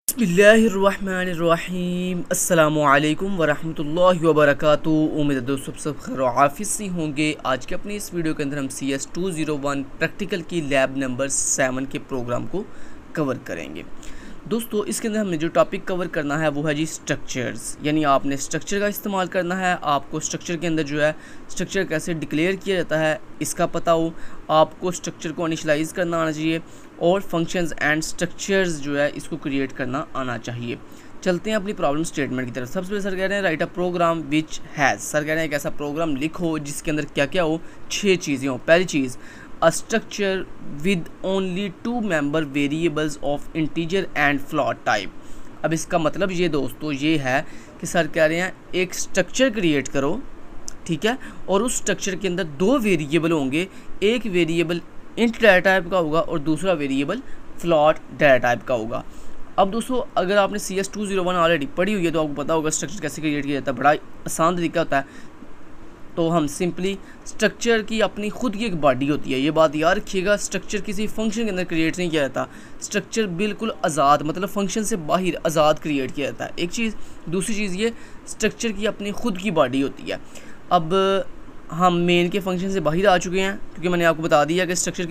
बिस्मिल्लाहिर्रहमानिर्रहीम अस्सलामुअलैकुम वरहमतुल्लाहि वबरकातुहू। उम्मीद है दोस्तों सब खैर आफिस से होंगे। आज के अपनी इस वीडियो के अंदर हम CS 201 प्रैक्टिकल की लैब नंबर 7 के प्रोग्राम को कवर करेंगे। दोस्तों इसके अंदर हमने जो टॉपिक कवर करना है वो है जी स्ट्रक्चर्स, यानी आपने स्ट्रक्चर का इस्तेमाल करना है। आपको स्ट्रक्चर के अंदर जो है स्ट्रक्चर कैसे डिक्लेयर किया जाता है इसका पता हो, आपको स्ट्रक्चर को इनिशियलाइज करना आना चाहिए और फंक्शंस एंड स्ट्रक्चर्स जो है इसको क्रिएट करना आना चाहिए। चलते हैं अपनी प्रॉब्लम स्टेटमेंट की तरफ। सबसे पहले सर कह रहे हैं write a program which has, sir कह रहे हैं एक ऐसा प्रोग्राम लिखो जिसके अंदर क्या क्या हो, 6 चीज़ें हो। पहली चीज़ a structure with only 2 member variables of integer and float type. अब इसका मतलब ये दोस्तों ये है कि सर कह रहे हैं एक स्ट्रक्चर क्रिएट करो, ठीक है, और उस स्ट्रक्चर के अंदर 2 वेरिएबल होंगे। एक वेरिएबल इंट डाटा टाइप का होगा और दूसरा वेरिएबल फ्लोट डाटा टाइप का होगा। अब दोस्तों अगर आपने CS 201 ऑलरेडी पढ़ी हुई है तो आपको पता होगा स्ट्रक्चर कैसे क्रिएट किया जाता है। बड़ा आसान तरीका होता है। तो हम सिंपली स्ट्रक्चर की अपनी खुद की एक बॉडी होती है, ये बात याद रखिएगा। स्ट्रक्चर किसी फंक्शन के अंदर क्रिएट नहीं किया जाता। स्ट्रक्चर बिल्कुल आज़ाद, मतलब फंक्शन से बाहर आज़ाद क्रिएट किया जाता है। एक चीज़। दूसरी चीज़ ये स्ट्रक्चर की अपनी खुद की बॉडी होती है। अब हम मेन के फंक्शन से बाहर आ चुके हैं क्योंकि मैंने आपको बता दिया कि स्ट्रक्चर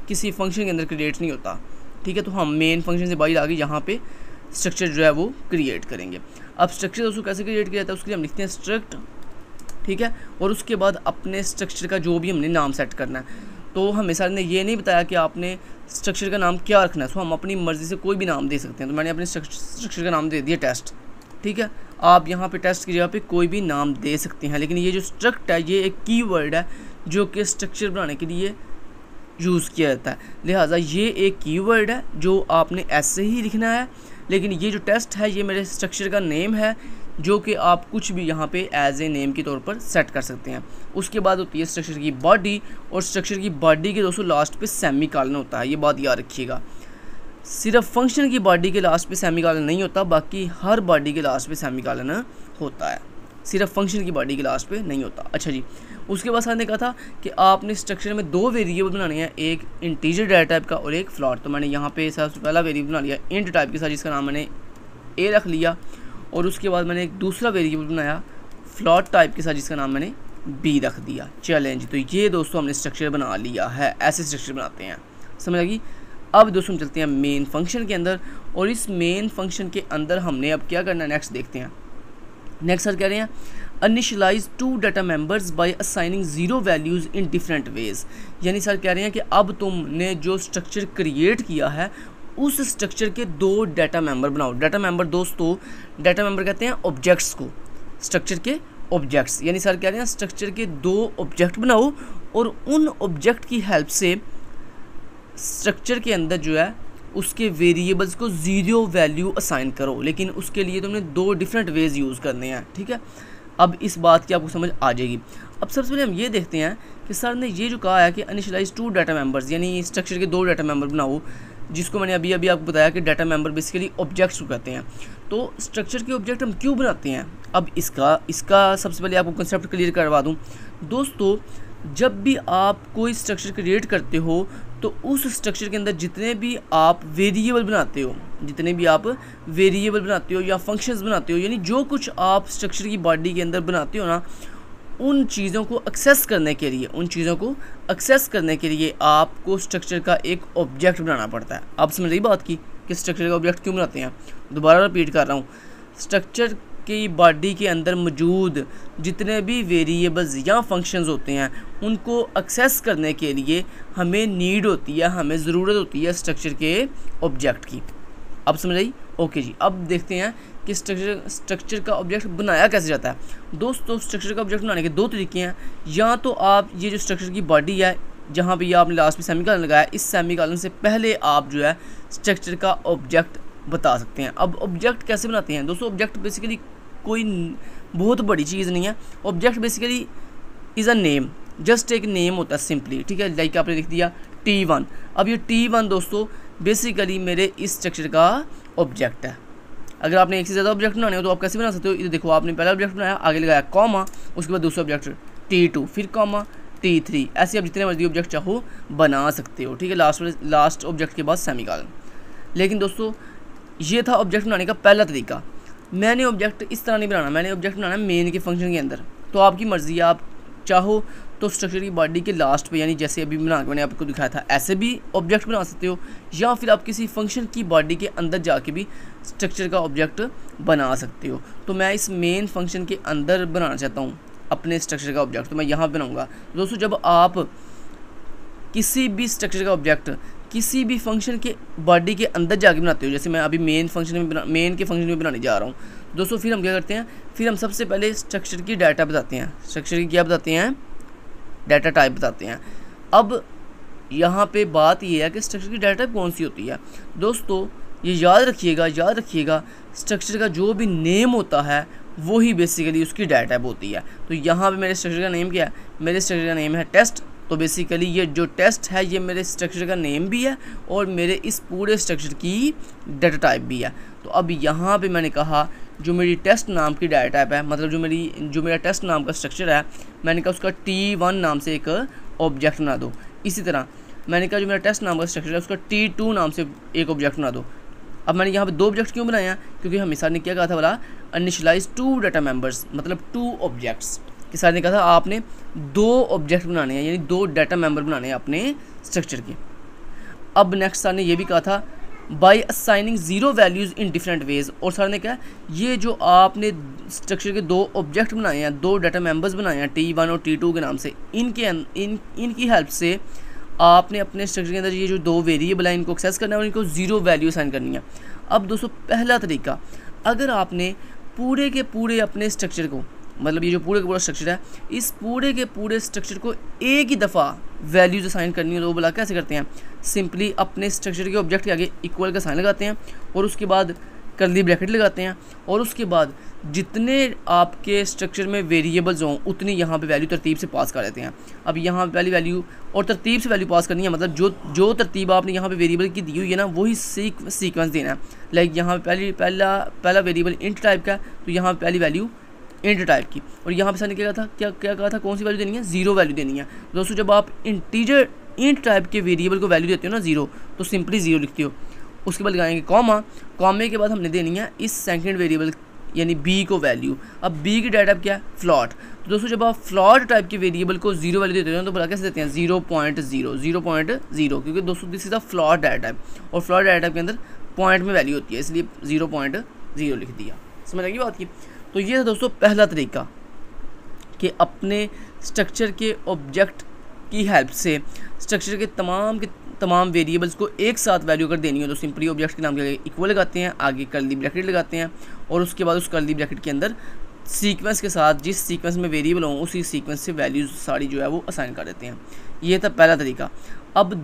किसी फंक्शन के अंदर क्रिएट नहीं होता, ठीक है। तो हम मेन फंक्शन से बाहर आ गए, यहाँ पे स्ट्रक्चर जो है वो क्रिएट करेंगे। अब स्ट्रक्चर दोस्तों कैसे क्रिएट किया जाता है उसके लिए हम लिखते हैं स्ट्रक्ट, ठीक है, और उसके बाद अपने स्ट्रक्चर का जो भी हमने नाम सेट करना है। तो हमें सर ने ये नहीं बताया कि आपने स्ट्रक्चर का नाम क्या रखना है, सो हम अपनी मर्ज़ी से कोई भी नाम दे सकते हैं। तो मैंने अपने स्ट्रक्चर का नाम दे दिया टेस्ट, ठीक है। आप यहाँ पे टेस्ट की जगह पे कोई भी नाम दे सकते हैं, लेकिन ये जो स्ट्रक्ट है ये एक कीवर्ड है जो कि स्ट्रक्चर बनाने के लिए यूज़ किया जाता है। लिहाजा ये एक कीवर्ड है जो आपने ऐसे ही लिखना है, लेकिन ये जो टेस्ट है ये मेरे स्ट्रक्चर का नेम है जो कि आप कुछ भी यहाँ पे एज ए नेम के तौर पर सेट कर सकते हैं। उसके बाद होती है स्ट्रक्चर की बॉडी, और स्ट्रक्चर की बॉडी के दोस्तों लास्ट पे सेमी कॉलन होता है, ये बात याद रखिएगा। सिर्फ फंक्शन की बॉडी के लास्ट पे सेमी कॉलन नहीं होता, बाकी हर बॉडी के लास्ट पे सेमी कॉलन होता है, सिर्फ फंक्शन की बॉडी के लास्ट पे नहीं होता। अच्छा जी, उसके बाद सर ने कहा था कि आपने स्ट्रक्चर में 2 वेरिएबल बनाने हैं, एक इंटीजर डाटा टाइप का और एक फ्लोट। तो मैंने यहाँ पे सबसे पहला वेरिएबल बना लिया इंट टाइप के साथ, जिसका नाम मैंने ए रख लिया, और उसके बाद मैंने एक दूसरा वेरिएबल बनाया फ्लोट टाइप के साथ जिसका नाम मैंने बी रख दिया। चैलेंज। तो ये दोस्तों हमने स्ट्रक्चर बना लिया है, ऐसे स्ट्रक्चर बनाते हैं, समझ लगी। अब दोस्तों हम चलते हैं मेन फंक्शन के अंदर, और इस मेन फंक्शन के अंदर हमने अब क्या करना है नेक्स्ट देखते हैं। नेक्स्ट सर कह रहे हैं initialize 2 data members by assigning 0 values in different ways. यानी सर कह रहे हैं कि अब तुमने जो स्ट्रक्चर क्रिएट किया है उस स्ट्रक्चर के 2 डाटा मेंबर बनाओ। डाटा मेंबर दोस्तों, डाटा मेंबर कहते हैं ऑब्जेक्ट्स को, स्ट्रक्चर के ऑब्जेक्ट्स। यानी सर कह रहे हैं स्ट्रक्चर के 2 ऑब्जेक्ट बनाओ और उन ऑब्जेक्ट की हेल्प से स्ट्रक्चर के अंदर जो है उसके वेरिएबल्स को 0 वैल्यू असाइन करो, लेकिन उसके लिए तुमने 2 डिफरेंट वेज यूज़ करने हैं, ठीक है। अब इस बात की आपको समझ आ जाएगी। अब सबसे पहले हम ये देखते हैं कि सर ने ये जो कहा है कि इनिशियलाइज 2 डाटा मेंबर्स, यानी स्ट्रक्चर के 2 डाटा मेंबर बनाओ, जिसको मैंने अभी आपको बताया कि डाटा मेंबर बेसिकली ऑब्जेक्ट्स को कहते हैं। तो स्ट्रक्चर के ऑब्जेक्ट हम क्यों बनाते हैं, अब इसका सबसे पहले आपको कंसेप्ट क्लियर करवा दूँ। दोस्तों जब भी आप कोई स्ट्रक्चर क्रिएट करते हो तो उस स्ट्रक्चर के अंदर जितने भी आप वेरिएबल बनाते हो या फंक्शंस बनाते हो, यानी जो कुछ आप स्ट्रक्चर की बॉडी के अंदर बनाते हो ना, उन चीज़ों को एक्सेस करने के लिए आपको स्ट्रक्चर का एक ऑब्जेक्ट बनाना पड़ता है। आप समझ रही बात की कि स्ट्रक्चर का ऑब्जेक्ट क्यों बनाते हैं। दोबारा रिपीट कर रहा हूँ, स्ट्रक्चर की बॉडी के अंदर मौजूद जितने भी वेरिएबल्स या फंक्शंस होते हैं उनको एक्सेस करने के लिए हमें नीड होती है, हमें ज़रूरत होती है स्ट्रक्चर के ऑब्जेक्ट की। अब समझ आई? ओके जी। अब देखते हैं कि स्ट्रक्चर का ऑब्जेक्ट बनाया कैसे जाता है। दोस्तों स्ट्रक्चर का ऑब्जेक्ट बनाने के 2 तरीके हैं। या तो आप ये जो स्ट्रक्चर की बॉडी है जहाँ पे आपने लास्ट में सेमी कॉलन लगाया, इस सेमी कॉलन से पहले आप जो है स्ट्रक्चर का ऑब्जेक्ट बता सकते हैं। अब ऑब्जेक्ट कैसे बनाते हैं दोस्तों, ऑब्जेक्ट बेसिकली कोई बहुत बड़ी चीज़ नहीं है। Object basically is a name, just एक नेम होता है सिंपली, ठीक है। लाइक आपने लिख दिया T1। अब ये T1 दोस्तों बेसिकली मेरे इस स्ट्रक्चर का ऑब्जेक्ट है। अगर आपने एक से ज़्यादा ऑब्जेक्ट बनाने हो तो आप कैसे बना सकते हो, इधर देखो आपने पहला ऑब्जेक्ट बनाया, आगे लगाया कॉमा, उसके बाद दूसरा ऑब्जेक्ट T2, फिर कॉमा T3, ऐसे आप जितने मर्जी ऑब्जेक्ट चाहो बना सकते हो, ठीक है। लास्ट ऑब्जेक्ट के बाद सेमी कॉलन। लेकिन दोस्तों ये था ऑब्जेक्ट बनाने का पहला तरीका। मैंने ऑब्जेक्ट इस तरह नहीं बनाना, मैंने ऑब्जेक्ट बनाना मेन के फंक्शन के अंदर। तो आपकी मर्ज़ी है, आप चाहो तो स्ट्रक्चर की बॉडी के लास्ट पे, यानी जैसे अभी बना के मैंने आपको दिखाया था ऐसे भी ऑब्जेक्ट बना सकते हो, या फिर आप किसी फंक्शन की बॉडी के अंदर जाके भी स्ट्रक्चर का ऑब्जेक्ट बना सकते हो। तो मैं इस मेन फंक्शन के अंदर बनाना चाहता हूँ अपने स्ट्रक्चर का ऑब्जेक्ट, तो मैं यहाँ बनाऊँगा। दोस्तों जब आप किसी भी स्ट्रक्चर का ऑब्जेक्ट किसी भी फंक्शन के बॉडी के अंदर जाके बनाते हो, जैसे मैं अभी मेन के फंक्शन में बनाने जा रहा हूँ दोस्तों, फिर हम क्या करते हैं, फिर हम सबसे पहले स्ट्रक्चर की डाटा बताते हैं, स्ट्रक्चर की क्या बताते हैं, डाटा टाइप बताते हैं। अब यहाँ पे बात ये है कि स्ट्रक्चर की डाटा टाइप कौन सी होती है दोस्तों, ये याद रखिएगा स्ट्रक्चर का जो भी नेम होता है वही बेसिकली उसकी डाटा टाइप होती है। तो यहाँ पे मेरे स्ट्रक्चर का नेम क्या है, मेरे स्ट्रक्चर का नेम है टेस्ट। तो बेसिकली ये जो टेस्ट है ये मेरे स्ट्रक्चर का नेम भी है और मेरे इस पूरे स्ट्रक्चर की डाटा टाइप भी है। तो अब यहाँ पे मैंने कहा जो मेरी टेस्ट नाम की डाटा टाइप है, मतलब जो मेरा टेस्ट नाम का स्ट्रक्चर है, मैंने कहा उसका T1 नाम से एक ऑब्जेक्ट बना दो। इसी तरह मैंने कहा जो मेरा टेस्ट नाम का स्ट्रक्चर है उसका T2 नाम से एक ऑब्जेक्ट बना दो। अब मैंने यहाँ पे 2 ऑब्जेक्ट क्यों बनाया, क्योंकि हमें सर ने क्या कहा था बोला इनिशियलाइज 2 डाटा मेंबर्स, मतलब 2 ऑब्जेक्ट्स कि सर ने कहा था आपने 2 ऑब्जेक्ट बनाने हैं, यानी 2 डाटा मेंबर बनाने हैं अपने स्ट्रक्चर के। अब नेक्स्ट सर ने ये भी कहा था by assigning 0 values in different ways, और सर ने कहा ये जो आपने स्ट्रक्चर के 2 ऑब्जेक्ट बनाए हैं, 2 डाटा मेंबर्स बनाए हैं T1 और T2 के नाम से, इनकी हेल्प से आपने अपने स्ट्रक्चर के अंदर ये जो 2 वेरिएबल है इनको एक्सेस करना है और इनको 0 वैल्यू असाइन करनी है। अब दोस्तों पहला तरीका, अगर आपने पूरे के पूरे अपने स्ट्रक्चर को, मतलब ये जो पूरे का पूरा स्ट्रक्चर है, इस पूरे के पूरे स्ट्रक्चर को एक ही दफ़ा वैल्यूज असाइन करनी है, तो वो बोला कैसे करते हैं, सिंपली अपने स्ट्रक्चर के ऑब्जेक्ट के आगे इक्वल का साइन लगाते हैं और उसके बाद कर्ली ब्रैकेट लगाते हैं और उसके बाद जितने आपके स्ट्रक्चर में वेरिएबल्स हों उतनी यहाँ पे वैल्यू तरतीब से पास कर देते हैं। अब यहाँ पे पहली वैल्यू और तरतीब से वैल्यू पास करनी है, मतलब जो तरतीब आपने यहाँ पे वेरिएबल की दी हुई है ना वही सीक्वेंस देना है। लाइक यहाँ पे पहला वेरिएबल इंट टाइप का है, तो यहाँ पे पहली वैल्यू इंट टाइप की, और यहाँ पे सर ने क्या कहा था कौन सी वैल्यू देनी है, 0 वैल्यू देनी है। दोस्तों जब आप इंट टाइप के वेरिएबल को वैल्यू देते हो ना 0, तो सिंपली 0 लिखते हो, उसके बाद लगाएंगे कॉमे के बाद हमने देनी है इस सेकंड वेरिएबल यानी b को वैल्यू। अब b की डाटा टाइप क्या है, फ्लॉट। तो दोस्तों जब आप फ्लॉट टाइप के वेरिएबल को 0 वैल्यू देते हो तो बोला कैसे देते हैं, 0.0, क्योंकि दोस्तों this is the float data type, और फ्लॉट डाटा टाइप के अंदर पॉइंट में वैल्यू होती है, इसलिए 0.0 लिख दिया। समझ आएगी बात की। तो ये है दोस्तों पहला तरीका कि अपने स्ट्रक्चर के ऑब्जेक्ट की हेल्प से स्ट्रक्चर के तमाम वेरिएबल्स को एक साथ वैल्यू कर देनी हो तो सिंपली ऑब्जेक्ट के नाम के आगे इक्वल लगाते हैं, आगे कर्ली ब्रैकेट लगाते हैं और उसके बाद उस कर्ली ब्रैकेट के अंदर सीक्वेंस के साथ जिस सीक्वेंस में वेरिएबल हों उसी सीक्वेंस से वैल्यूज सारी जो है वो असाइन कर देते हैं। ये था पहला तरीका। अब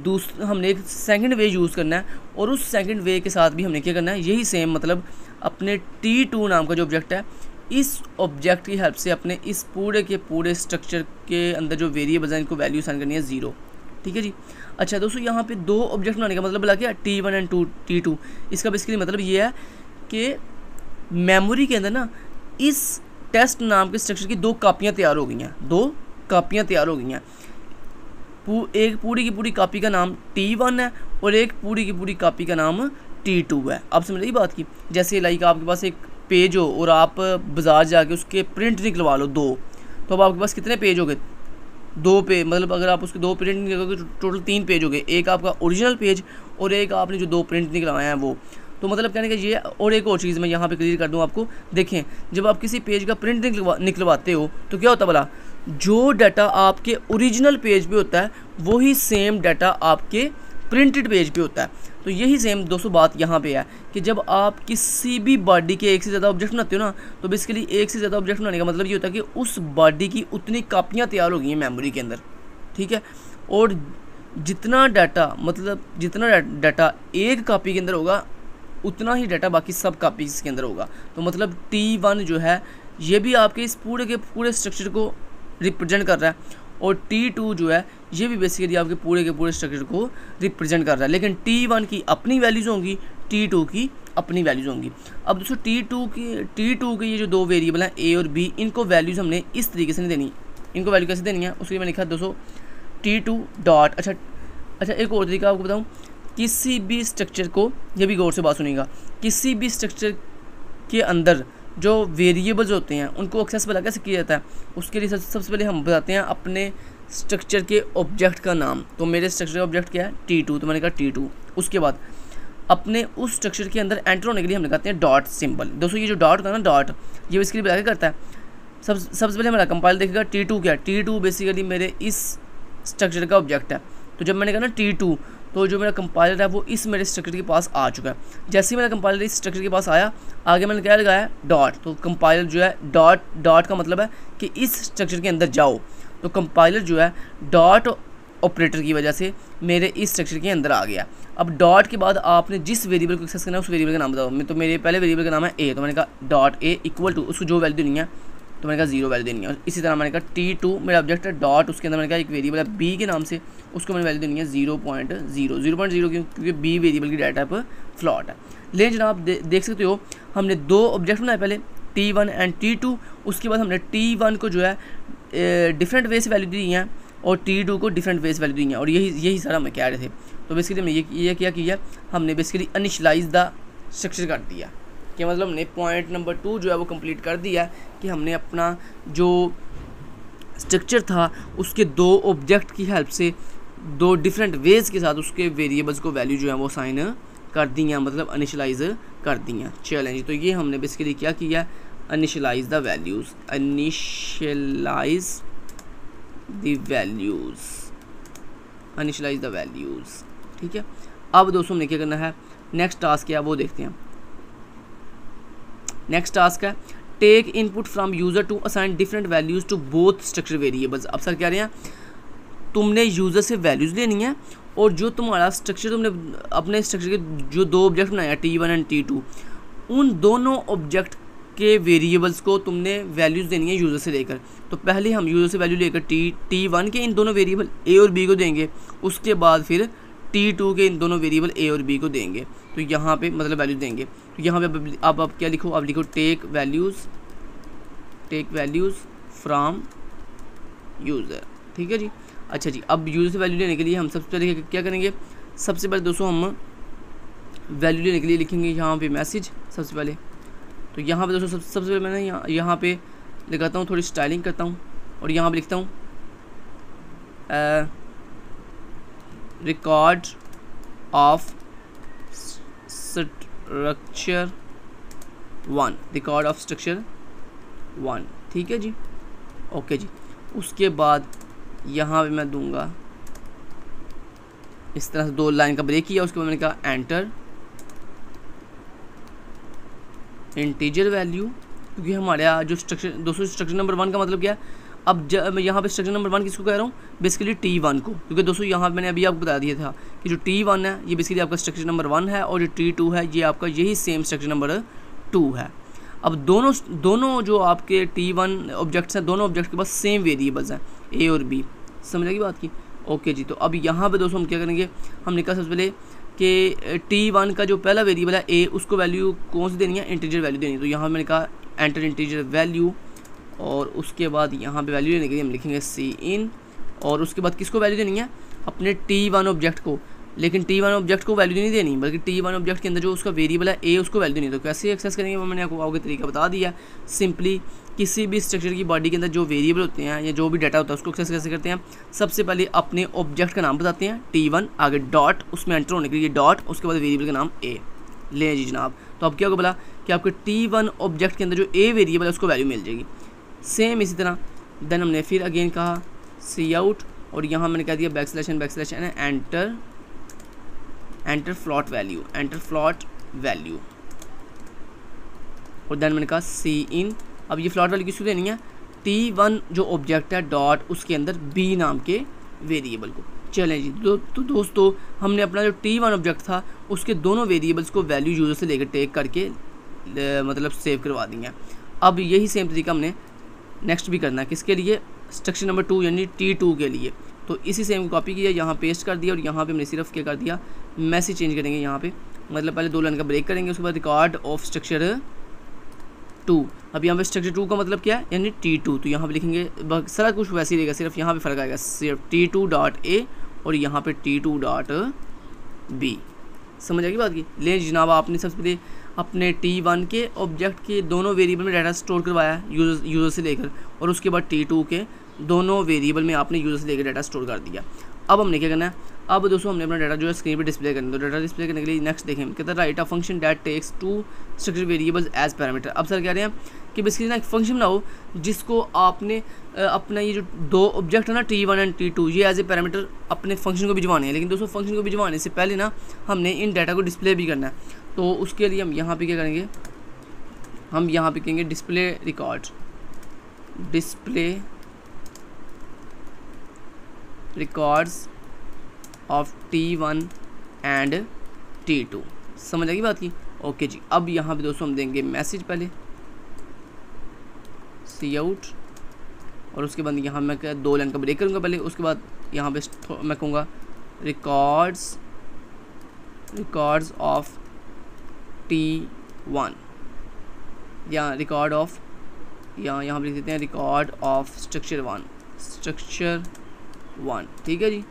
हमने एक सेकंड वे यूज़ करना है और उस सेकंड वे के साथ भी हमने क्या करना है, यही सेम मतलब अपने T2 नाम का जो ऑब्जेक्ट है इस ऑब्जेक्ट की हेल्प से अपने इस पूरे के पूरे स्ट्रक्चर के अंदर जो वेरिएबल्स हैं इनको वैल्यू असाइन करनी है 0। ठीक है जी। अच्छा दोस्तों यहाँ पे 2 ऑब्जेक्ट बनाने का मतलब बोला क्या, T1 एंड T2। इसका बेसिकली मतलब ये है कि मेमोरी के अंदर ना इस टेस्ट नाम के स्ट्रक्चर की 2 कापियाँ तैयार हो गई हैं, 2 कापियाँ तैयार हो गई हैं। एक पूरी की पूरी कापी का नाम T1 है और एक पूरी की पूरी कापी का नाम T2 है। आप समझ रही बात की। जैसे लाइक आपके पास एक पेज हो और आप बाज़ार जाके उसके प्रिंट निकलवा लो 2, तो अब आपके पास कितने पेज हो गए, 2 पेज, मतलब अगर आप उसके 2 प्रिंट निकलोगे तो टोटल 3 पेज हो गए, एक आपका ओरिजिनल पेज और एक आपने जो 2 प्रिंट निकलवाए हैं वो। तो मतलब कहने का ये, और एक और चीज़ मैं यहाँ पे क्लियर कर दूँ आपको, देखें जब आप किसी पेज का प्रिंट निकलवाते हो तो क्या होता है भला, जो डाटा आपके ओरिजिनल पेज पे होता है वही सेम डाटा आपके प्रिंटेड पेज पे होता है। तो यही सेम दोस्तों बात यहाँ पे है कि जब आप किसी भी बॉडी के एक से ज़्यादा ऑब्जेक्ट बनाते हो ना तो बेसिकली एक से ज़्यादा ऑब्जेक्ट बनाने का मतलब ये होता है कि उस बॉडी की उतनी कापियाँ तैयार हो गई हैं मेमोरी के अंदर। ठीक है, और जितना डाटा एक कापी के अंदर होगा उतना ही डाटा बाकी सब कापीज़ के अंदर होगा। तो मतलब T1 जो है ये भी आपके इस पूरे के पूरे स्ट्रक्चर को रिप्रेजेंट कर रहा है और T2 जो है ये भी बेसिकली आपके पूरे के पूरे स्ट्रक्चर को रिप्रेजेंट कर रहा है। लेकिन T1 की अपनी वैल्यूज़ होंगी, T2 की अपनी वैल्यूज़ होंगी। अब दोस्तों T2 के ये जो 2 वेरिएबल हैं A और B, इनको वैल्यूज़ हमने इस तरीके से नहीं देनी। इनको वैल्यू कैसे देनी है उसके लिए मैंने लिखा दोस्तों T2 डॉट। अच्छा एक और तरीका आपको बताऊँ, किसी भी स्ट्रक्चर को, ये भी गौर से बात सुनिएगा, किसी भी स्ट्रक्चर के अंदर जो वेरिएबल्स होते हैं उनको एक्सेसिबल कैसे किया जाता है, उसके लिए सबसे पहले हम बताते हैं अपने स्ट्रक्चर के ऑब्जेक्ट का नाम। तो मेरे स्ट्रक्चर का ऑब्जेक्ट क्या है, T2, तो मैंने कहा T2। उसके बाद अपने उस स्ट्रक्चर के अंदर एंटर होने के लिए हम लगाते हैं डॉट सिंबल। दोस्तों ये जो डॉट होता है ना, डॉट, ये बेसिकली क्या करता है, सबसे पहले हमारा कंपाइलर देखेगा T2 क्या है। T2 बेसिकली मेरे इस स्ट्रक्चर का ऑब्जेक्ट है। तो जब मैंने कहा ना T2, तो जो मेरा कंपाइलर है वो इस मेरे स्ट्रक्चर के पास आ चुका है। जैसे ही मेरा कंपाइलर इस स्ट्रक्चर के पास आया, आगे मैंने क्या लगाया, डॉट। तो कंपाइलर जो है डॉट का मतलब है कि इस स्ट्रक्चर के अंदर जाओ। तो कंपाइलर जो है डॉट ऑपरेटर की वजह से मेरे इस स्ट्रक्चर के अंदर आ गया। अब डॉट के बाद आपने जिस वेरिएबल को एक्सेस करना है उस वेरिएबल का नाम बताओ। तो मेरे पहले वेरिएबल का नाम है ए, तो मैंने कहा डॉट ए इक्वल टू, उसको जो वैल्यू देनी है तो मैंने कहा 0 वैल्यू देनी है। इसी तरह मैंने कहा T2 मेरा ऑब्जेक्ट है, डॉट उसके अंदर मैंने कहा एक वेरिएबल है बी के नाम से, उसको मैंने वैल्यू देनी है 0.0 क्योंकि बी वेरिएबल की डाटा टाइप फ्लॉट है। लेकिन जनाब देख सकते हो हमने दो ऑब्जेक्ट बनाए, पहले T1 एंड T2। उसके बाद हमने T1 को जो है डिफरेंट वे से वैल्यू दी है और T2 को डिफरेंट वे से वैल्यू दी है, और यही सारा हमें कह रहे थे। तो बेसिकली हमने ये क्या किया, हमने बेसिकली इनिशियलाइज द स्ट्रक्चर कर दिया, कि मतलब हमने पॉइंट नंबर 2 जो है वो कंप्लीट कर दिया कि हमने अपना जो स्ट्रक्चर था उसके दो ऑब्जेक्ट की हेल्प से दो डिफरेंट वेज के साथ उसके वेरिएबल्स को वैल्यू जो है वो साइन कर दी हैं, मतलब इनिशियलाइज कर दी हैं। चलें जी, तो ये हमने बेसिकली क्या किया, initialize the values, initialize the values. ठीक है, अब दोस्तों हमने क्या करना है, नेक्स्ट टास्क क्या है वो देखते हैं। नेक्स्ट टास्क है take input from user to assign different values to both structure variables. अब सर कह रहे हैं तुमने यूज़र से वैल्यूज़ लेनी है और जो तुम्हारा स्ट्रक्चर, तुमने अपने स्ट्रक्चर के जो दो ऑब्जेक्ट बनाए हैं T1 एंड T2, उन दोनों ऑब्जेक्ट के वेरिएबल्स को तुमने वैल्यूज़ देनी है यूज़र से लेकर। तो पहले हम यूज़र से वैल्यू लेकर T1 के इन दोनों वेरिएबल A और B को देंगे, उसके बाद फिर T2 के इन दोनों वेरिएबल A और B को देंगे। तो यहाँ पे मतलब वैल्यू देंगे। तो यहाँ पे आप क्या लिखो, आप लिखो टेक वैल्यूज़ फ्रॉम यूज़र। ठीक है जी। अच्छा जी, अब यूज़र से वैल्यू लेने के लिए हम सबसे पहले क्या करेंगे, सबसे पहले दोस्तों हम वैल्यू लेने के लिए लिखेंगे यहाँ पे मैसेज सबसे पहले। तो यहाँ पे दोस्तों सबसे पहले मैंने यहाँ पे लगाता हूँ, थोड़ी स्टाइलिंग करता हूँ और यहाँ पे लिखता हूँ रिकॉर्ड ऑफ स्ट्रक्चर 1। ठीक है जी, ओके जी। उसके बाद यहाँ पे मैं दूंगा इस तरह से 2 लाइन का ब्रेक किया। उसके बाद मैंने कहा एंटर इंटीजर वैल्यू, क्योंकि हमारा जो स्ट्रक्चर दोस्तों स्ट्रक्चर नंबर 1 का मतलब क्या है, अब जब मैं यहाँ पे स्ट्रक्चर नंबर 1 किसको कह रहा हूँ, बेसिकली T1 को, क्योंकि दोस्तों यहाँ पे मैंने अभी आपको बता दिया था कि जो T1 है ये बेसिकली आपका स्ट्रक्चर नंबर 1 है और जो T2 है ये आपका यही सेम स्ट्रक्चर नंबर 2 है। अब दोनों जो आपके T1 ऑब्जेक्ट्स हैं, दोनों ऑब्जेक्ट के पास सेम वेरिएबल्स हैं A और B। समझ लगी बात की? ओके जी। तो अब यहाँ पे दोस्तों हम क्या करेंगे, हमने कहा सबसे पहले कि T1 का जो पहला वेरिएबल है A, उसको वैल्यू कौन सी देनी है, इंटीजर वैल्यू देनी है। तो यहाँ मैंने कहा एंटर इंटीजर वैल्यू, और उसके बाद यहाँ पे वैल्यू लेने के लिए हम लिखेंगे Cin, और उसके बाद किसको वैल्यू देनी है, अपने T1 ऑब्जेक्ट को। लेकिन T1 ऑब्जेक्ट को वैल्यू नहीं देनी, बल्कि T1 ऑब्जेक्ट के अंदर जो उसका वेरिएबल है A, उसको वैल्यू देनी। तो कैसे एक्सेस करेंगे वो मैंने आपको आगे तरीका बता दिया। सिंपली किसी भी स्ट्रक्चर की बॉडी के अंदर जो वेरिएबल होते हैं या जो भी डाटा होता है उसको एक्सेस कैसे करते हैं, सबसे पहले अपने ऑब्जेक्ट का नाम बताते हैं T1, आगे डॉट, उसमें एंटर होने के लिए डॉट, उसके बाद वेरिएबल का नाम A। ले जी जनाब, तो अब क्या होगा बोला कि आपके T1 ऑब्जेक्ट के अंदर जो A वेरिएबल है उसको वैल्यू मिल जाएगी। सेम इसी तरह देन हमने फिर अगेन कहा सी आउट, और यहाँ मैंने कह दिया backslash n enter float value, और देन मैंने कहा सी इन। अब ये फ्लॉट वैल्यू किसको देनी है, T1 जो ऑब्जेक्ट है डॉट, उसके अंदर B नाम के वेरिएबल को। चलें जी, तो दोस्तों हमने अपना जो T1 ऑब्जेक्ट था उसके दोनों वेरिएबल्स को वैल्यू यूज़र से लेकर टेक करके मतलब सेव करवा दी है। अब यही सेम तरीका हमने नेक्स्ट भी करना है, किसके लिए, स्ट्रक्चर नंबर 2 यानी T2 के लिए। तो इसी सेम को कॉपी किया, यहाँ पेस्ट कर दिया, और यहाँ पे हमने सिर्फ क्या कर दिया, मैसेज चेंज करेंगे यहाँ पे, मतलब पहले 2 लाइन का ब्रेक करेंगे, उसके बाद रिकॉर्ड ऑफ स्ट्रक्चर 2। अब यहाँ पे स्ट्रक्चर 2 का मतलब क्या है, यानी T2। तो यहाँ पे लिखेंगे सारा कुछ वैसे ही रहेगा, सिर्फ यहाँ पे फ़र्क आएगा, सिर्फ T2.A और यहाँ पे T2.B। समझ आएगी बात की। ले जनाब, आपने सबसे पहले अपने T1 के ऑब्जेक्ट के दोनों वेरिएबल में डाटा स्टोर करवाया यूज़र से लेकर, और उसके बाद T2 के दोनों वेरिएबल में आपने यूज़र से लेकर डाटा स्टोर कर दिया। अब हमने क्या करना है, अब दोस्तों हमने अपना डाटा जो है स्क्रीन पे डिस्प्ले करना है। तो डाटा डिस्प्ले करने के लिए नेक्स्ट देखें, कहता है write a function that takes 2 structure variables as parameter. अब सर कह रहे हैं कि बेसिकली ना एक फंक्शन बनाओ जिसको आपने अपना ये जो दो ऑब्जेक्ट है ना T1 एंड T2, ये एज ए पैरामीटर अपने फंक्शन को भिजवाने हैं। लेकिन दोस्तों फंक्शन को भिजवाने से पहले ना हमने इन डाटा को डिस्प्ले भी करना है। तो उसके लिए हम यहाँ पे क्या करेंगे, हम यहाँ पे कहेंगे display record, display records of T1 and T2। समझ आएगी बात की? ओके जी। अब यहाँ पे दोस्तों हम देंगे मैसेज पहले सी आउट, और उसके बाद यहाँ मैं 2 लाइन का ब्रेक करूँगा पहले, उसके बाद यहाँ पे मैं कहूँगा रिकॉर्ड्स ऑफ T1, या रिकॉर्ड ऑफ, यहाँ पे लिख देते हैं रिकॉर्ड ऑफ स्ट्रक्चर 1, ठीक है जी,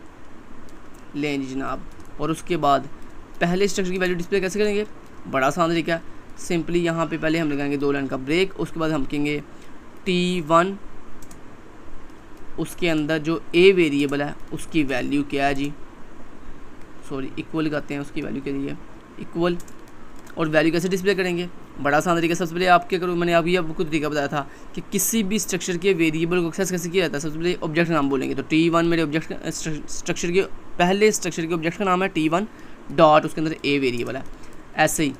लें जी जनाब। और उसके बाद पहले स्ट्रक्चर की वैल्यू डिस्प्ले कैसे करेंगे, बड़ा आसान तरीका है, सिंपली यहाँ पे पहले हम लगाएंगे 2 लाइन का ब्रेक, उसके बाद हम कहेंगे T1, उसके अंदर जो A वेरिएबल है उसकी वैल्यू क्या है जी, सॉरी इक्वल लगाते हैं, उसकी वैल्यू क्या दी है इक्वल। और वैल्यू कैसे डिस्प्ले करेंगे, बड़ा आसान तरीका। सबसे पहले आप क्या करो, मैंने अभी आपको तरीका बताया था कि किसी भी स्ट्रक्चर के वेरिएबल को एक्सेस कैसे किया जाता है। सबसे पहले ऑब्जेक्ट का नाम बोलेंगे, तो T1 मेरे ऑब्जेक्ट स्ट्रक्चर के पहले स्ट्रक्चर के ऑब्जेक्ट का नाम है T1 डॉट, उसके अंदर A वेरिएबल है। ऐसे ही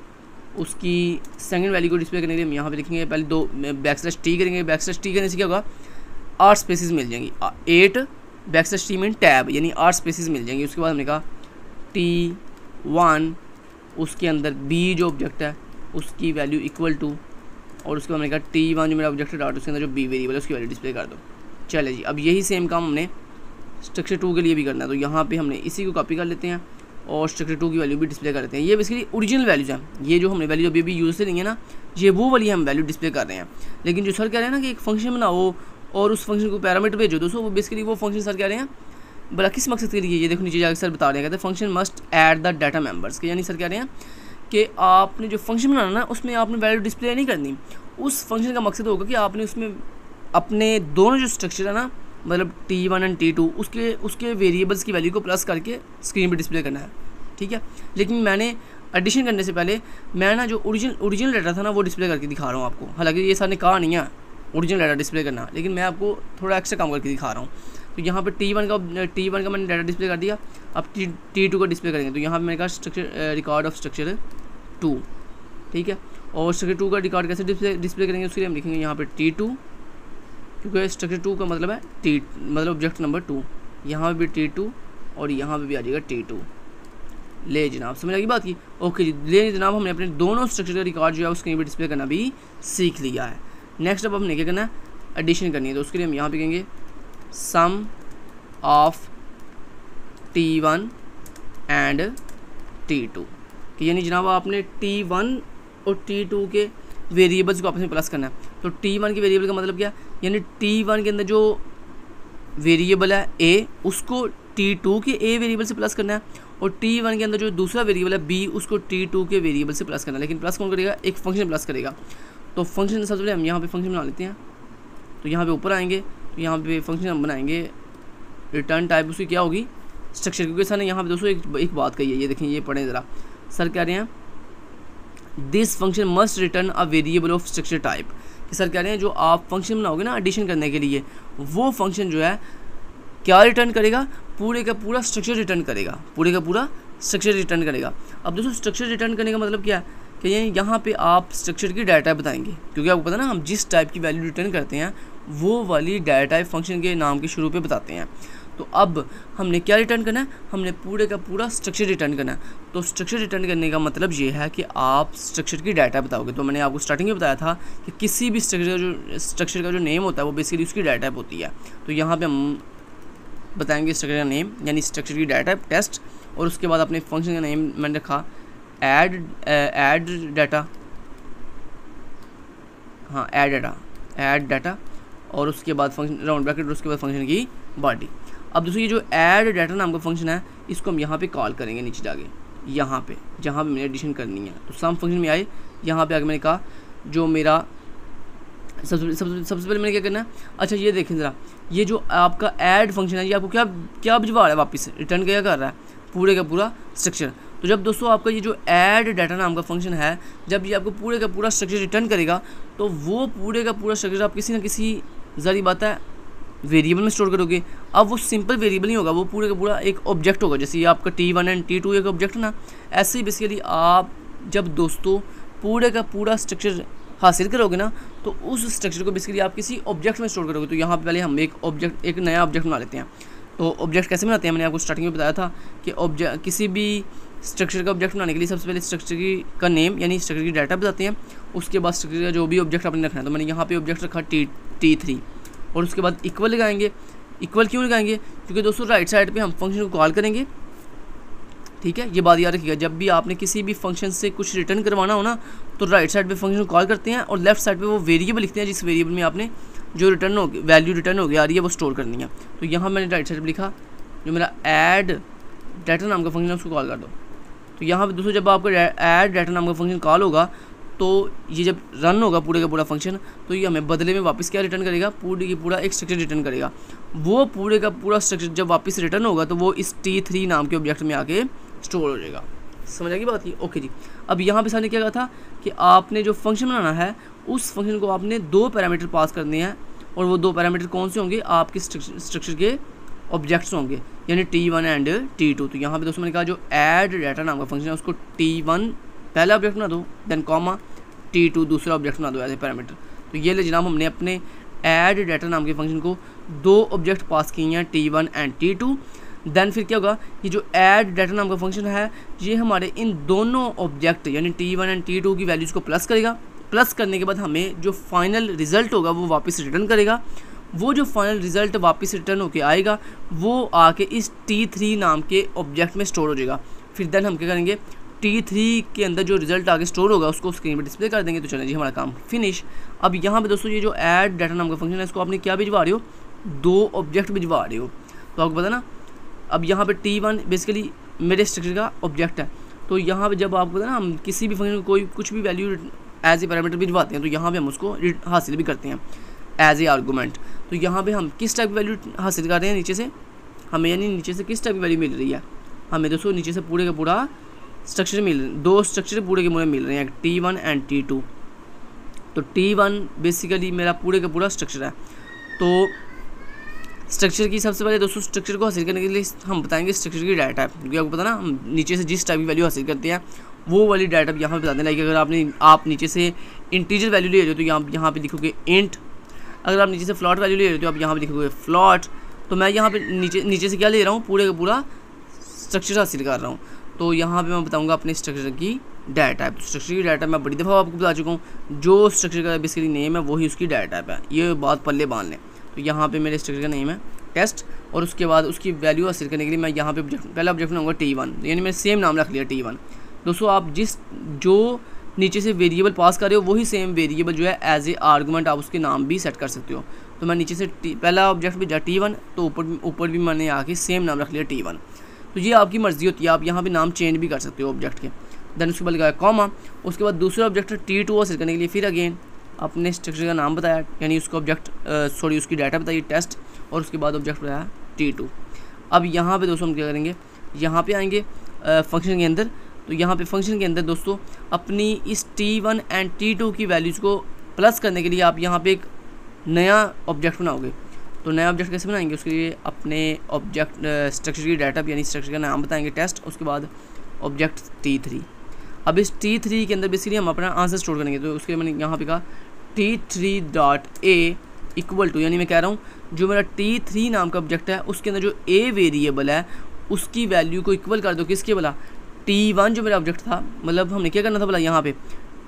उसकी सेकंड वैल्यू को डिस्प्ले करने के लिए हम यहाँ पे लिखेंगे पहले 2 \T करेंगे। \T करने से क्या होगा, 8 स्पेसिस मिल जाएंगी, 8 \T मीन टैब, यानी 8 स्पेसिस मिल जाएंगी। उसके बाद हमने कहा T1, उसके अंदर B जो ऑब्जेक्ट है उसकी वैल्यू इक्वल टू, और उसके बाद हमने कहा T1 जो मेरा ऑब्जेक्ट है डॉट, उसके अंदर जो B वेरिएबल है उसकी वैल्यू डिस्प्ले कर दो। चले जी, अब यही सेम काम हमने स्ट्रक्चर 2 के लिए भी करना है। तो यहाँ पे हमने इसी को कॉपी कर लेते हैं और स्ट्रक्चर 2 की वैल्यू भी डिस्प्ले कर लेते हैं। ये बेसिकली ओरिजिनल वैल्यूज हैं, ये जो हमने वैल्यू अभी यूज़ से लेंगे ना, ये वो वाली हम वैल्यू डिस्प्ले कर रहे हैं। लेकिन जो सर कह रहे हैं ना कि एक फंक्शन बनाओ और उस फंक्शन को पैरामीटर भेजो, दोस्तों वो बेसिकली वो फंक्शन सर कह रहे हैं भला किस मकसद के लिए, ये देखो नीचे जाकर सर बता रहे हैं, कहते हैं function must add the data members के, यानी सर कह रहे हैं कि आपने जो फंक्शन बनाना ना उसमें आपने वैल्यू डिस्प्ले नहीं करनी। उस फंक्शन का मकसद होगा कि आपने उसमें अपने दोनों जो स्ट्रक्चर है ना, मतलब T1 एंड T2, उसके वेरिएबल्स की वैल्यू को प्लस करके स्क्रीन पे डिस्प्ले करना है, ठीक है। लेकिन मैंने एडिशन करने से पहले मैं ना जो ओरिजिनल डाटा था ना वो डिस्प्ले करके दिखा रहा हूँ आपको। हालांकि ये सर ने कहा नहीं है ओरिजिनल डाटा डिस्प्ले करना, लेकिन मैं आपको थोड़ा एक्स्ट्रा काम करके दिखा रहा हूँ। तो यहाँ पे T1 का मैंने डाटा डिस्प्ले कर दिया, अब T2 का डिस्प्ले करेंगे। तो यहाँ पे मैंने कहा स्ट्रक्चर रिकॉर्ड ऑफ स्ट्रक्चर 2, ठीक है। और स्ट्रक्चर 2 का रिकॉर्ड कैसे डिस्प्ले करेंगे, उसके लिए हम लिखेंगे यहाँ पे T2, क्योंकि स्ट्रक्चर 2 का मतलब है मतलब ऑब्जेक्ट नंबर 2, यहाँ पे भी T2 और यहाँ पे भी आ जाएगा T2। ले जनाब, समझ आएगी बात की? ओके जी, ले जनाब, हमने अपने दोनों स्ट्रक्चर का रिकॉर्ड जो है उसके स्क्रीन पे डिस्प्ले करना भी सीख लिया है। नेक्स्ट अब हमने क्या करना है, एडिशन करनी है। तो उसके लिए हम यहाँ पे कहेंगे सम ऑफ T1 एंड T2, कि यानी जनाब आपने T1 और T2 के वेरिएबल्स को आपस में प्लस करना है। तो T1 के वेरिएबल का मतलब क्या, यानी T1 के अंदर जो वेरिएबल है A, उसको T2 के A वेरिएबल से प्लस करना है, और T1 के अंदर जो दूसरा वेरिएबल है B, उसको T2 के वेरिएबल से प्लस करना है। लेकिन प्लस कौन करेगा, एक फंक्शन प्लस करेगा। तो फंक्शन सबसे पहले हम यहाँ पे फंक्शन बना लेते हैं। तो यहाँ पे ऊपर आएंगे, तो यहाँ पे फंक्शन हम बनाएंगे रिटर्न टाइप उसकी क्या होगी, स्ट्रक्चर। क्योंकि सर ने यहाँ पे दोस्तों एक बात कही है, ये देखें, ये पढ़ें ज़रा। सर कह रहे हैं this function must return a variable of structure type, कि सर कह रहे हैं जो आप फंक्शन बनाओगे ना एडिशन करने के लिए, वो फंक्शन जो है क्या रिटर्न करेगा, पूरे का पूरा स्ट्रक्चर रिटर्न करेगा, पूरे का पूरा स्ट्रक्चर रिटर्न करेगा। अब दोस्तों स्ट्रक्चर रिटर्न करने का मतलब क्या है कि यहाँ पे आप स्ट्रक्चर की डाटा टाइप बताएंगे, क्योंकि आपको पता ना हम जिस टाइप की वैल्यू रिटर्न करते हैं वो वाली डाटा टाइप फंक्शन के नाम के शुरू पे बताते हैं। तो अब हमने क्या रिटर्न करना है, हमने पूरे का पूरा स्ट्रक्चर रिटर्न करना है। तो स्ट्रक्चर रिटर्न करने का मतलब ये है कि आप स्ट्रक्चर की डाटा बताओगे। तो मैंने आपको स्टार्टिंग में बताया था कि किसी भी स्ट्रक्चर का जो नेम होता है वो बेसिकली उसकी डाटा टाइप होती है। तो यहाँ पे हम बताएंगे स्ट्रक्चर का नेम, यानी स्ट्रक्चर की डाटा टाइप टेस्ट, और उसके बाद अपने फंक्शन का नेम मैंने रखा ऐड डाटा, हाँ ऐड डाटा, और उसके बाद फंक्शन राउंड ब्रैकेट, और उसके बाद फंक्शन की बॉडी। अब दोस्तों ये जो ऐड डाटा नाम का फंक्शन है इसको हम यहाँ पे कॉल करेंगे नीचे जाके। यहाँ पे जहाँ पे मैंने एडिशन करनी है। तो सम फंक्शन में आए, यहाँ पे आगे मैंने कहा जो मेरा सबसे पहले मैंने क्या करना है, अच्छा ये देखें ज़रा, ये जो आपका ऐड फंक्शन है ये आपको क्या भिजवा रहा है, वापस रिटर्न क्या कर रहा है, पूरे का पूरा स्ट्रक्चर। तो जब दोस्तों आपका ये जो ऐड डाटा नाम का फंक्शन है, जब ये आपको पूरे का पूरा स्ट्रक्चर रिटर्न करेगा, तो वो पूरे का पूरा स्ट्रक्चर आप किसी ना किसी ज़रिए बात है वेरिएबल में स्टोर करोगे। अब वो सिंपल वेरिएबल नहीं होगा, वो पूरे का पूरा एक ऑब्जेक्ट होगा। जैसे ये आपका T1 एंड T2 एक ऑब्जेक्ट है ना, ऐसे ही बेसिकली आप जब दोस्तों पूरे का पूरा स्ट्रक्चर हासिल करोगे ना, तो उस स्ट्रक्चर को बेसिकली आप किसी ऑब्जेक्ट में स्टोर करोगे। तो यहाँ पे पहले हम एक नया ऑब्जेक्ट बना लेते हैं। तो ऑब्जेक्ट कैसे बनाते हैं, मैंने आपको स्टार्टिंग में बताया था कि किसी भी स्ट्रक्चर का ऑब्जेक्ट बनाने के लिए सबसे पहले स्ट्रक्चर का नेम यानी स्ट्रक्चर की डाटा बताते हैं, उसके बाद स्ट्रक्चर का जो भी ऑब्जेक्ट आपने रखना है। तो मैंने यहाँ पे ऑब्जेक्ट रखा T3 और उसके बाद इक्वल लगाएंगे। इक्वल क्यों लगाएंगे, क्योंकि दोस्तों राइट साइड पे हम फंक्शन को कॉल करेंगे, ठीक है। ये बात याद रखिएगा, जब भी आपने किसी भी फंक्शन से कुछ रिटर्न करवाना हो ना, तो राइट साइड पे फंक्शन को कॉल करते हैं और लेफ्ट साइड पे वो वेरिएबल लिखते हैं जिस वेरिएबल में आपने जो वैल्यू रिटर्न हो गया आ रही है वो स्टोर करनी है। तो यहाँ मैंने राइट साइड पर लिखा जो मेरा ऐड डाटा नाम का फंक्शन है उसको कॉल कर दो। तो यहाँ पे दोस्तों जब आपका ऐड डाटा नाम का फंक्शन कॉल होगा, तो ये जब रन होगा पूरे का पूरा फंक्शन, तो ये हमें बदले में वापस क्या रिटर्न करेगा, पूरे की पूरा एक स्ट्रक्चर रिटर्न करेगा। वो पूरे का पूरा स्ट्रक्चर जब वापस रिटर्न होगा तो वो इस T3 नाम के ऑब्जेक्ट में आके स्टोर हो जाएगा। समझ आ गई बात की? ओके जी। अब यहाँ पे सामने क्या कहा था कि आपने जो फंक्शन बनाना है उस फंक्शन को आपने 2 पैरामीटर पास करने हैं, और वो 2 पैरामीटर कौन से होंगे, आपके स्ट्रक्चर के ऑब्जेक्ट्स होंगे, यानी T1 एंड T2। तो यहाँ पे दोस्तों मैंने कहा जो ऐड डाटा नाम का फंक्शन है उसको T1 पहला ऑब्जेक्ट बना दो, देन कॉमा T2 दूसरा ऑब्जेक्ट बना दो एज ए पैरामीटर। तो ये ले जनाब हमने अपने ऐड डाटा नाम के फंक्शन को 2 ऑब्जेक्ट पास किए हैं T1 एंड T2। देन फिर क्या होगा, ये जो ऐड डाटा नाम का फंक्शन है ये हमारे इन दोनों ऑब्जेक्ट यानी T1 एंड T2 की वैल्यूज़ को प्लस करेगा। प्लस करने के बाद हमें जो फाइनल रिजल्ट होगा वो वापस रिटर्न करेगा। वो जो फाइनल रिजल्ट वापस रिटर्न होके आएगा वो आके इस T3 नाम के ऑब्जेक्ट में स्टोर हो जाएगा। फिर देन हम क्या करेंगे, T3 के अंदर जो रिजल्ट आगे स्टोर होगा उसको स्क्रीन पर डिस्प्ले कर देंगे। तो चलें जी, हमारा काम फिनिश। अब यहाँ पे दोस्तों ये जो ऐड डाटा नाम का फंक्शन है इसको आपने क्या भिजवा रहे हो, 2 ऑब्जेक्ट भिजवा रहे हो। तो आपको पता ना, अब यहाँ पे T1 बेसिकली मेरे स्ट्रक्चर का ऑब्जेक्ट है। तो यहाँ पे जब आपको पता ना हम किसी भी फंक्शन को कोई कुछ भी वैल्यू एज ए पैरामीटर भिजवाते हैं, तो यहाँ पे हम उसको हासिल भी करते हैं एज ए आर्गूमेंट। तो यहाँ पे हम किस टाइप की वैल्यू हासिल कर रहे हैं, नीचे से हमें यानी नीचे से किस टाइप की वैल्यू मिल रही है, हमें दोस्तों नीचे से पूरे का पूरा स्ट्रक्चर मिल रहे हैं, 2 स्ट्रक्चर पूरे के पूरे मिल रहे हैं, T1 एंड T2। तो T1 बेसिकली मेरा पूरे का पूरा स्ट्रक्चर है। तो स्ट्रक्चर की सबसे पहले दोस्तों स्ट्रक्चर को हासिल करने के लिए हम बताएंगे स्ट्रक्चर की डाटा टाइप, क्योंकि आपको पता ना हम नीचे से जिस टाइप की वैल्यू हासिल करते हैं वो वाली डाटा यहाँ पे बताते हैं। लाइक अगर आप नीचे से इंटीजर वैल्यू ले रहे हो तो यहाँ पे लिखोगे इंट, अगर आप नीचे से फ्लॉट वैल्यू ले रहे हो तो आप यहाँ पे लिखोगे फ्लॉट। तो मैं यहाँ पे नीचे से क्या ले रहा हूँ, पूरे का पूरा स्ट्रक्चर हासिल कर रहा हूँ। तो यहाँ पे मैं बताऊँगा अपने स्ट्रक्चर की डाटा टाइप। तो स्ट्रक्चर की डाटा मैं बड़ी दफ़ा आपको बता चुका हूँ, जो स्ट्रक्चर का बेसिकली नेम है वही उसकी डाटा टाइप है, ये बात पल्ले बांध लें। तो यहाँ पे मेरे स्ट्रक्चर का नेम है टेस्ट, और उसके बाद उसकी वैल्यू हासिल करने के लिए मैं यहाँ पे पहला ऑब्जेक्ट बनाऊँगा T1, यानी मैंने सेम नाम रख लिया T1। दोस्तों आप जो नीचे से वेरिएबल पास कर रहे हो वही सेम वेरिएबल जो है एज ए आर्गूमेंट आप उसके नाम भी सेट कर सकते हो। तो मैं नीचे से पहला ऑब्जेक्ट भी जा T1, तो ऊपर भी मैंने आके सेम नाम रख लिया T1। तो ये आपकी मर्ज़ी होती है, आप यहाँ पे नाम चेंज भी कर सकते हो ऑब्जेक्ट के। देन उसके बाद लगाया कॉमा, उसके बाद दूसरा ऑब्जेक्ट T2 हासिल करने के लिए फिर अगेन अपने स्ट्रक्चर का नाम बताया, यानी उसको उसकी डाटा बताइए टेस्ट, और उसके बाद ऑब्जेक्ट बताया T2। अब यहाँ पे दोस्तों हम क्या करेंगे, यहाँ पे आएंगे फंक्शन के अंदर। तो यहाँ पे फंक्शन के अंदर दोस्तों अपनी इस T1 एंड T2 की वैल्यूज़ को प्लस करने के लिए आप यहाँ पे एक नया ऑब्जेक्ट बनाओगे। तो नया ऑब्जेक्ट कैसे बनाएंगे, उसके लिए अपने ऑब्जेक्ट स्ट्रक्चर की डाटा यानी स्ट्रक्चर का नाम बताएंगे टेस्ट, उसके बाद ऑब्जेक्ट T3। अब इस T3 के अंदर बेसिकली हम अपना आंसर स्टोर करेंगे। तो उसके लिए मैंने यहाँ पे कहा T3.a इक्वल टू, यानी मैं कह रहा हूँ जो मेरा T3 नाम का ऑब्जेक्ट है उसके अंदर जो a वेरिएबल है उसकी वैल्यू को इक्वल कर दो किसके भला, T1 जो मेरा ऑब्जेक्ट था, मतलब हमने क्या करना था भला, यहाँ पे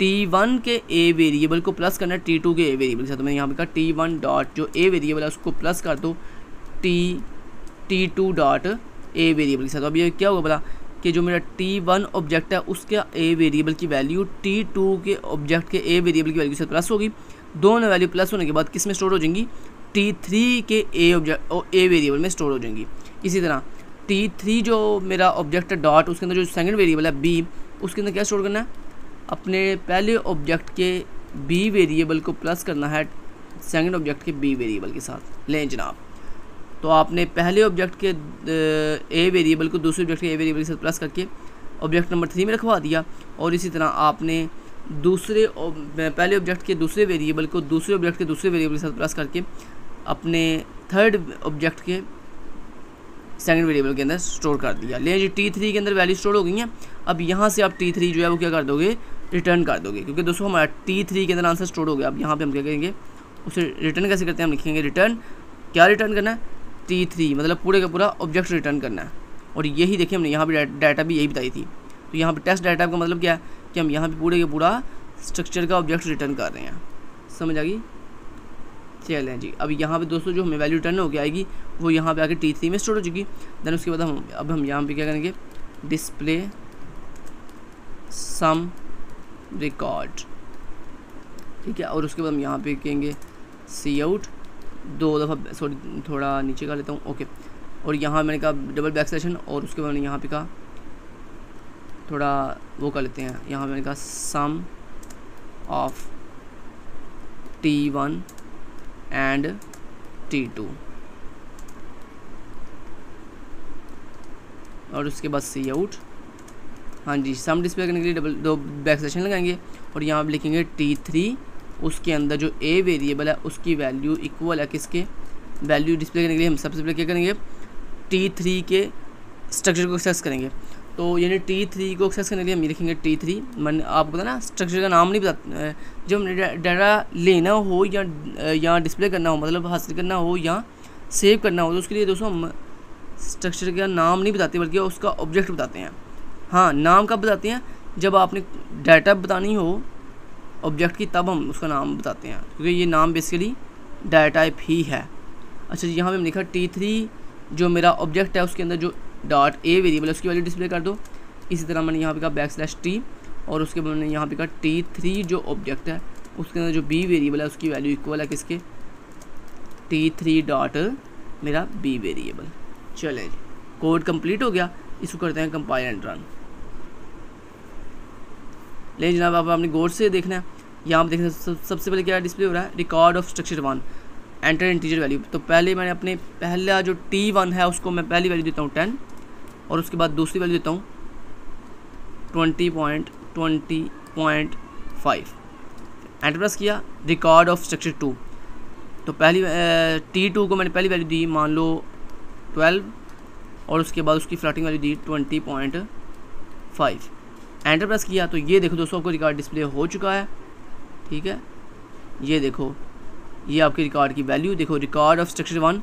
T1 के a वेरिएबल को प्लस करना है T2 के a वेरिएबल के साथ। तो मैंने यहाँ पे कहा T1 डॉट जो a वेरिएबल है उसको प्लस कर दो T2 डॉट a वेरिएबल के साथ। तो अब ये क्या होगा भला कि जो मेरा T1 ऑब्जेक्ट है उसके a वेरिएबल की वैल्यू T2 के ऑब्जेक्ट के a वेरिएबल की वैल्यू से प्लस होगी। दोनों वैल्यू प्लस होने के बाद किस में स्टोर हो जाएंगी, T3 के a वेरिएबल में स्टोर हो जाएंगी। इसी तरह T3 जो मेरा ऑब्जेक्ट है डॉट, उसके अंदर जो सेकंड वेरिएबल है b, उसके अंदर क्या स्टोर करना है, अपने पहले ऑब्जेक्ट के b वेरिएबल को प्लस करना है सेकंड ऑब्जेक्ट के b वेरिएबल के साथ। लें जनाब, तो आपने पहले ऑब्जेक्ट के a वेरिएबल को दूसरे ऑब्जेक्ट के a वेरिएबल के साथ प्लस करके ऑब्जेक्ट नंबर 3 में रखवा दिया, और इसी तरह आपने पहले ऑब्जेक्ट के दूसरे वेरिएबल को दूसरे ऑब्जेक्ट के दूसरे वेरिएबल के साथ प्लस करके अपने थर्ड ऑब्जेक्ट के सेकंड वेरिएबल के अंदर स्टोर कर दिया। ले जी T3 के अंदर वैल्यू स्टोर हो गई हैं। अब यहाँ से आप T3 जो है वो क्या कर दोगे, रिटर्न कर दोगे, क्योंकि दोस्तों हमारा T3 के अंदर आंसर स्टोर हो गया। अब यहाँ पे हम क्या करेंगे, उसे रिटर्न कैसे करते हैं, हम लिखेंगे रिटर्न, क्या रिटर्न करना है, T3, मतलब पूरे का पूरा ऑब्जेक्ट रिटर्न करना है। और यही देखिए हमने यहाँ पर डाटा भी यही बताई थी। तो यहाँ पर टेस्ट डाटा का मतलब क्या है कि हम यहाँ पर पूरे का पूरा स्ट्रक्चर का ऑब्जेक्ट रिटर्न कर रहे हैं। समझ आ गई? चलें जी, अब यहाँ पे दोस्तों जो हमें वैल्यू रिटर्न होकर आएगी वो यहाँ पे आके T3 में स्टोर हो चुकी। देन उसके बाद हम यहाँ पे क्या करेंगे, डिस्प्ले सम रिकॉर्ड, ठीक है। और उसके बाद हम यहाँ पे कहेंगे सी आउट, 2 दफ़ा, सॉरी थोड़ा नीचे का लेता हूँ, ओके। और यहाँ मैंने कहा डबल बैकस्लैश, और उसके बाद मैंने यहाँ पे कहा थोड़ा वो कर लेते हैं, यहाँ मैंने कहा सम ऑफ T1 एंड T2, और उसके बाद सी आउट, हाँ जी, सम डिस्प्ले करने के लिए 2 बैकस्लैश लगाएंगे, और यहाँ पे लिखेंगे T3, उसके अंदर जो a वेरिएबल है उसकी वैल्यू इक्वल है किसके, वैल्यू डिस्प्ले करने के लिए हम सबसे पहले क्या करेंगे, T3 के स्ट्रक्चर को एक्सेस करेंगे। तो यानी T3 को एक्सेस करने के लिए हम लिखेंगे T3, मैंने आपको पता ना स्ट्रक्चर का नाम नहीं पता, जब डाटा लेना हो या डिस्प्ले करना हो, मतलब हासिल करना हो या सेव करना हो, तो उसके लिए दोस्तों हम स्ट्रक्चर का नाम नहीं बताते बल्कि उसका ऑब्जेक्ट बताते हैं। हाँ, नाम कब बताते हैं, जब आपने डाटा बतानी हो ऑब्जेक्ट की, तब हम उसका नाम बताते हैं, क्योंकि ये नाम बेसिकली डाटा टाइप ही है। अच्छा जी, यहाँ पे हम लिखा T3 जो मेरा ऑब्जेक्ट है उसके अंदर जो डॉट a वेरिएबल है उसकी वैल्यू डिस्प्ले कर दो। इसी तरह मैंने यहाँ पे कहा बैकस्लैश T, और उसके बाद मैंने यहाँ पे कहा T3 जो ऑब्जेक्ट है उसके अंदर जो b वेरिएबल है उसकी वैल्यू इक्वल है किसके, T3 डॉट मेरा b वेरिएबल। चले जी, कोड कंप्लीट हो गया, इसको करते हैं कंपाइल एंड रन। ले जनाब, आप अपने गौर से देखना है, यहाँ पे देखना सबसे पहले क्या डिस्प्ले हो रहा है, record of structure 1 enter integer value. तो पहले मैंने अपने पहला जो T1 है उसको मैं पहली वैल्यू देता हूँ 10, और उसके बाद दूसरी वैल्यू देता हूँ 20.5। एंटर प्रेस किया, रिकॉर्ड ऑफ स्ट्रक्चर 2, तो पहली T2 को मैंने पहली वैल्यू दी मान लो 12, और उसके बाद उसकी फ्लोटिंग वैल्यू दी 20.5। एंटर प्रेस किया, तो ये देखो दोस्तों आपको रिकॉर्ड डिस्प्ले हो चुका है, ठीक है। ये देखो, ये आपके रिकॉर्ड की वैल्यू देखो, रिकॉर्ड ऑफ स्ट्रक्चर 1,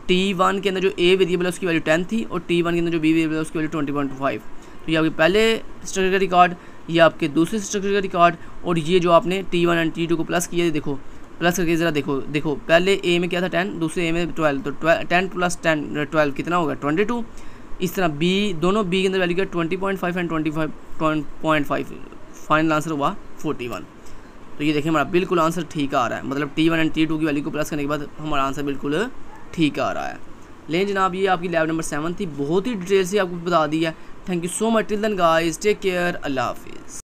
T1 के अंदर जो a वेरिएबल है उसकी वैल्यू 10 थी, और T1 के अंदर जो b वेरिएबल है उसकी वैल्यू 20.5। तो ये आपके पहले स्ट्रक्चर का रिकॉर्ड, ये आपके दूसरे स्ट्रक्चर का रिकॉर्ड, और ये जो आपने T1 एंड T2 को प्लस किया, देखो प्लस करके ज़रा देखो पहले a में क्या था 10, दूसरे a में 12, तो 10 + 10 12 कितना होगा 22। इस तरह b, दोनों b के अंदर वैल्यू क्या 20.5 एंड 25.5, फाइनल आंसर हुआ 41। तो ये देखिए हमारा बिल्कुल आंसर ठीक आ रहा है, मतलब T1 एंड T2 की वैल्यू को प्लस करने के बाद हमारा आंसर बिल्कुल ठीक आ रहा है। लेकिन जनाब, ये आपकी लैब नंबर 7 थी, बहुत ही डिटेल से आपको बता दी है। Thank you so much, till then guys, take care, Allah हाफिज़।